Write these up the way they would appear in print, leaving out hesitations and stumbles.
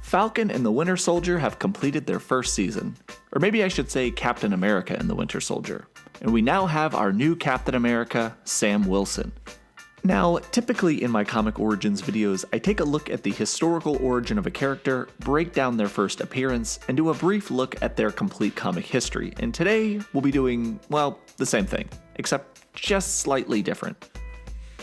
Falcon and the Winter Soldier have completed their first season, or maybe I should say Captain America and the Winter Soldier, and we now have our new Captain America, Sam Wilson. Now, typically in my comic origins videos, I take a look at the historical origin of a character, break down their first appearance, and do a brief look at their complete comic history, and today we'll be doing, well, the same thing, except just slightly different.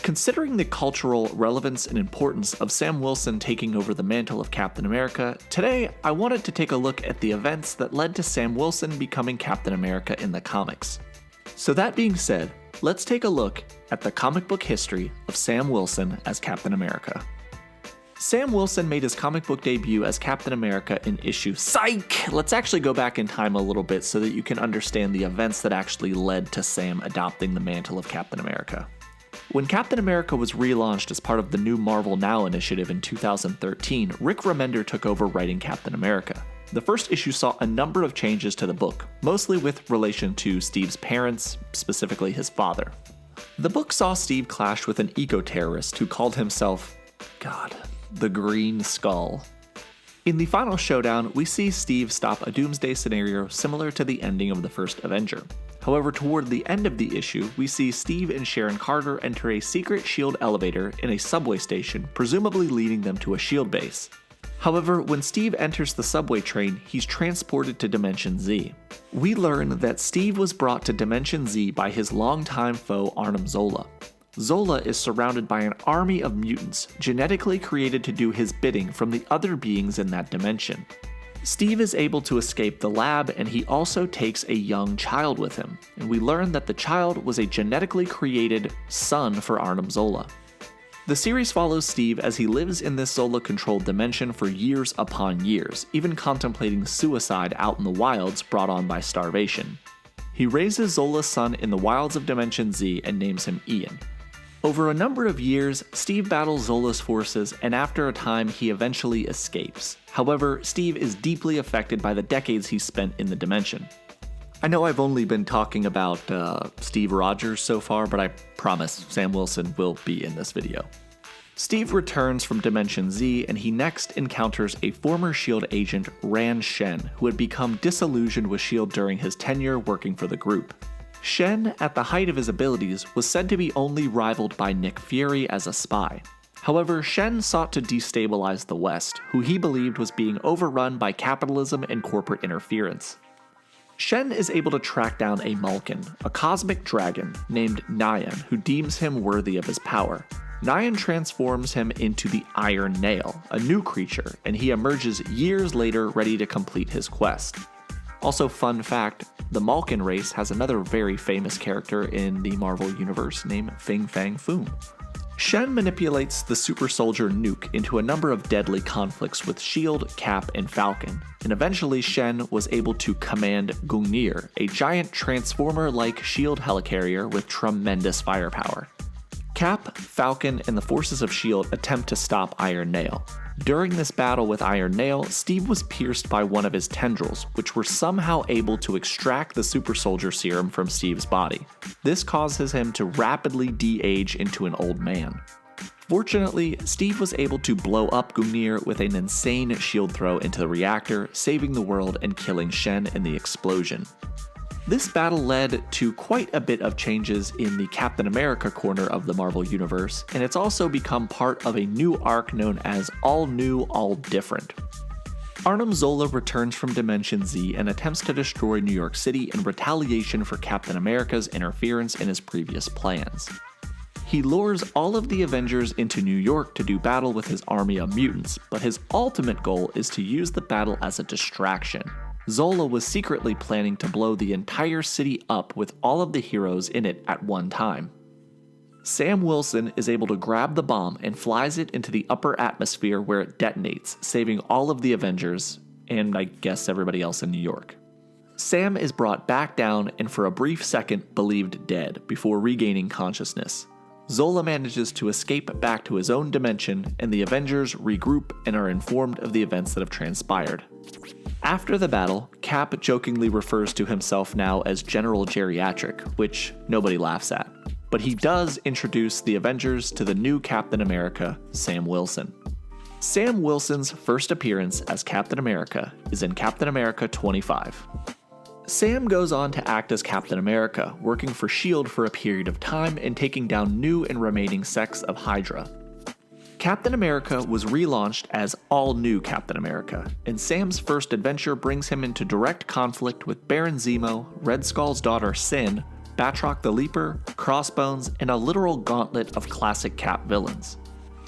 Considering the cultural relevance and importance of Sam Wilson taking over the mantle of Captain America, today I wanted to take a look at the events that led to Sam Wilson becoming Captain America in the comics. So that being said, let's take a look at the comic book history of Sam Wilson as Captain America. Sam Wilson made his comic book debut as Captain America in issue Psych! Let's actually go back in time a little bit so that you can understand the events that actually led to Sam adopting the mantle of Captain America. When Captain America was relaunched as part of the new Marvel Now initiative in 2013, Rick Remender took over writing Captain America. The first issue saw a number of changes to the book, mostly with relation to Steve's parents, specifically his father. The book saw Steve clash with an eco-terrorist who called himself, the Green Skull. In the final showdown, we see Steve stop a doomsday scenario similar to the ending of the first Avenger. However, toward the end of the issue, we see Steve and Sharon Carter enter a secret S.H.I.E.L.D. elevator in a subway station, presumably leading them to a S.H.I.E.L.D. base. However, when Steve enters the subway train, he's transported to Dimension Z. We learn that Steve was brought to Dimension Z by his longtime foe Arnim Zola. Zola is surrounded by an army of mutants, genetically created to do his bidding from the other beings in that dimension. Steve is able to escape the lab, and he also takes a young child with him, and we learn that the child was a genetically created son for Arnim Zola. The series follows Steve as he lives in this Zola-controlled dimension for years upon years, even contemplating suicide out in the wilds brought on by starvation. He raises Zola's son in the wilds of Dimension Z and names him Ian. Over a number of years, Steve battles Zola's forces, and after a time he eventually escapes. However, Steve is deeply affected by the decades he spent in the dimension. I know I've only been talking about Steve Rogers so far, but I promise Sam Wilson will be in this video. Steve returns from Dimension Z, and he next encounters a former S.H.I.E.L.D. agent, Ran Shen, who had become disillusioned with S.H.I.E.L.D. during his tenure working for the group. Shen, at the height of his abilities, was said to be only rivaled by Nick Fury as a spy. However, Shen sought to destabilize the West, who he believed was being overrun by capitalism and corporate interference. Shen is able to track down a Malkin, a cosmic dragon named Nyan, who deems him worthy of his power. Nyan transforms him into the Iron Nail, a new creature, and he emerges years later ready to complete his quest. Also, fun fact, the Malkin race has another very famous character in the Marvel Universe named Fin Fang Foom. Shen manipulates the super soldier Nuke into a number of deadly conflicts with S.H.I.E.L.D., Cap, and Falcon, and eventually Shen was able to command Gungnir, a giant transformer-like S.H.I.E.L.D. helicarrier with tremendous firepower. Cap, Falcon, and the forces of S.H.I.E.L.D. attempt to stop Iron Nail. During this battle with Iron Nail, Steve was pierced by one of his tendrils, which were somehow able to extract the super soldier serum from Steve's body. This causes him to rapidly de-age into an old man. Fortunately, Steve was able to blow up Gungnir with an insane shield throw into the reactor, saving the world and killing Shen in the explosion. This battle led to quite a bit of changes in the Captain America corner of the Marvel Universe, and it's also become part of a new arc known as All New, All Different. Arnim Zola returns from Dimension Z and attempts to destroy New York City in retaliation for Captain America's interference in his previous plans. He lures all of the Avengers into New York to do battle with his army of mutants, but his ultimate goal is to use the battle as a distraction. Zola was secretly planning to blow the entire city up with all of the heroes in it at one time. Sam Wilson is able to grab the bomb and flies it into the upper atmosphere where it detonates, saving all of the Avengers, and I guess everybody else in New York. Sam is brought back down and for a brief second believed dead before regaining consciousness. Zola manages to escape back to his own dimension, and the Avengers regroup and are informed of the events that have transpired. After the battle, Cap jokingly refers to himself now as General Geriatric, which nobody laughs at. But he does introduce the Avengers to the new Captain America, Sam Wilson. Sam Wilson's first appearance as Captain America is in Captain America 25. Sam goes on to act as Captain America, working for S.H.I.E.L.D. for a period of time and taking down new and remaining sects of Hydra. Captain America was relaunched as All New Captain America, and Sam's first adventure brings him into direct conflict with Baron Zemo, Red Skull's daughter Sin, Batroc the Leaper, Crossbones, and a literal gauntlet of classic Cap villains.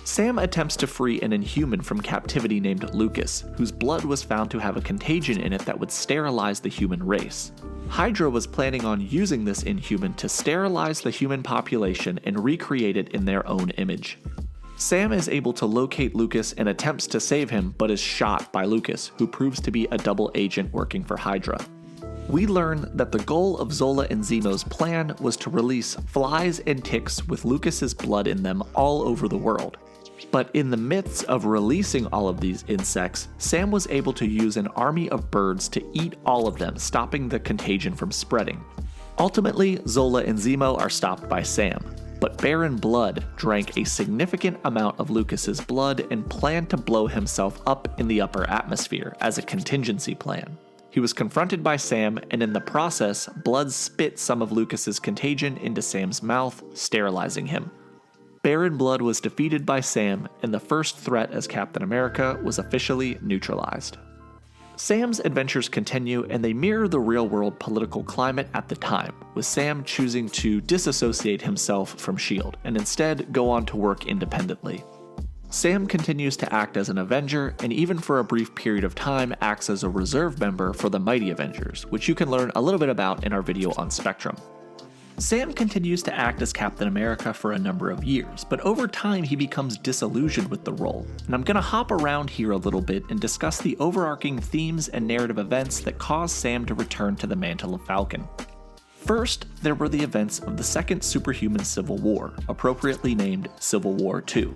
Sam attempts to free an Inhuman from captivity named Lucas, whose blood was found to have a contagion in it that would sterilize the human race. Hydra was planning on using this Inhuman to sterilize the human population and recreate it in their own image. Sam is able to locate Lucas and attempts to save him, but is shot by Lucas, who proves to be a double agent working for Hydra. We learn that the goal of Zola and Zemo's plan was to release flies and ticks with Lucas's blood in them all over the world. But in the midst of releasing all of these insects, Sam was able to use an army of birds to eat all of them, stopping the contagion from spreading. Ultimately, Zola and Zemo are stopped by Sam, but Baron Blood drank a significant amount of Lucas's blood and planned to blow himself up in the upper atmosphere as a contingency plan. He was confronted by Sam, and in the process, Blood spit some of Lucas's contagion into Sam's mouth, sterilizing him. Baron Blood was defeated by Sam, and the first threat as Captain America was officially neutralized. Sam's adventures continue, and they mirror the real-world political climate at the time, with Sam choosing to disassociate himself from S.H.I.E.L.D. and instead go on to work independently. Sam continues to act as an Avenger, and even for a brief period of time acts as a reserve member for the Mighty Avengers, which you can learn a little bit about in our video on Spectrum. Sam continues to act as Captain America for a number of years, but over time he becomes disillusioned with the role, and I'm going to hop around here a little bit and discuss the overarching themes and narrative events that caused Sam to return to the mantle of Falcon. First, there were the events of the Second Superhuman Civil War, appropriately named Civil War II.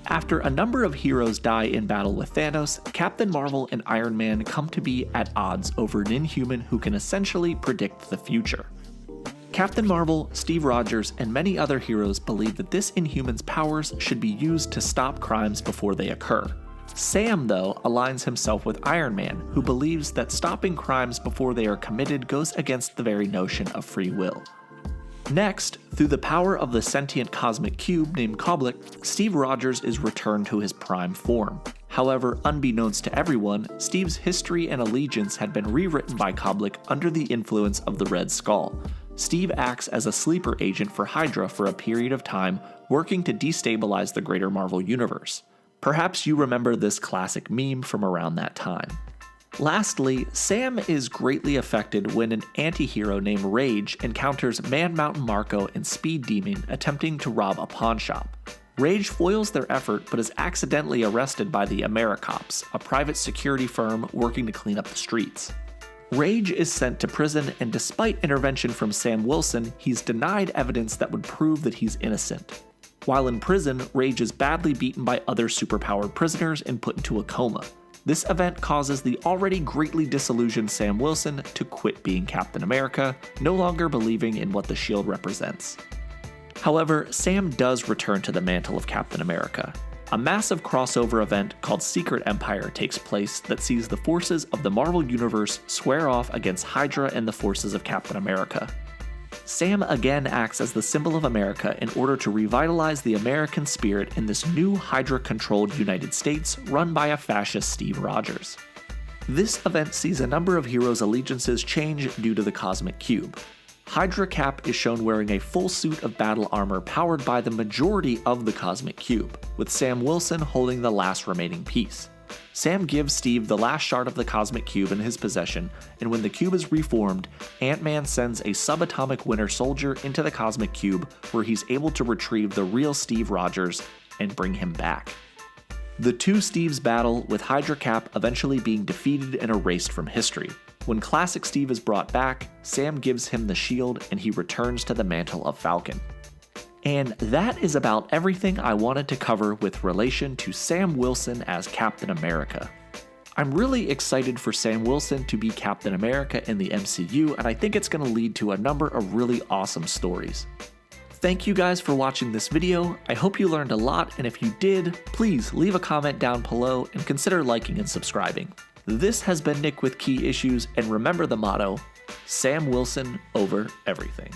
After a number of heroes die in battle with Thanos, Captain Marvel and Iron Man come to be at odds over an Inhuman who can essentially predict the future. Captain Marvel, Steve Rogers, and many other heroes believe that this Inhuman's powers should be used to stop crimes before they occur. Sam, though, aligns himself with Iron Man, who believes that stopping crimes before they are committed goes against the very notion of free will. Next, through the power of the sentient cosmic cube named Koblik, Steve Rogers is returned to his prime form. However, unbeknownst to everyone, Steve's history and allegiance had been rewritten by Koblik under the influence of the Red Skull. Steve acts as a sleeper agent for Hydra for a period of time, working to destabilize the greater Marvel universe. Perhaps you remember this classic meme from around that time. Lastly, Sam is greatly affected when an anti-hero named Rage encounters Man Mountain Marco and Speed Demon attempting to rob a pawn shop. Rage foils their effort but is accidentally arrested by the AmeriCops, a private security firm working to clean up the streets. Rage is sent to prison, and despite intervention from Sam Wilson, he's denied evidence that would prove that he's innocent. While in prison, Rage is badly beaten by other superpowered prisoners and put into a coma. This event causes the already greatly disillusioned Sam Wilson to quit being Captain America, no longer believing in what the S.H.I.E.L.D. represents. However, Sam does return to the mantle of Captain America. A massive crossover event called Secret Empire takes place that sees the forces of the Marvel Universe square off against Hydra and the forces of Captain America. Sam again acts as the symbol of America in order to revitalize the American spirit in this new Hydra-controlled United States run by a fascist Steve Rogers. This event sees a number of heroes' allegiances change due to the Cosmic Cube. Hydra Cap is shown wearing a full suit of battle armor powered by the majority of the Cosmic Cube, with Sam Wilson holding the last remaining piece. Sam gives Steve the last shard of the Cosmic Cube in his possession, and when the cube is reformed, Ant-Man sends a subatomic Winter Soldier into the Cosmic Cube where he's able to retrieve the real Steve Rogers and bring him back. The two Steves battle, with Hydra Cap eventually being defeated and erased from history. When Classic Steve is brought back, Sam gives him the shield and he returns to the mantle of Falcon. And that is about everything I wanted to cover with relation to Sam Wilson as Captain America. I'm really excited for Sam Wilson to be Captain America in the MCU, and I think it's going to lead to a number of really awesome stories. Thank you guys for watching this video. I hope you learned a lot, and if you did, please leave a comment down below and consider liking and subscribing. This has been Nick with Key Issues, and remember the motto, Sam Wilson over everything.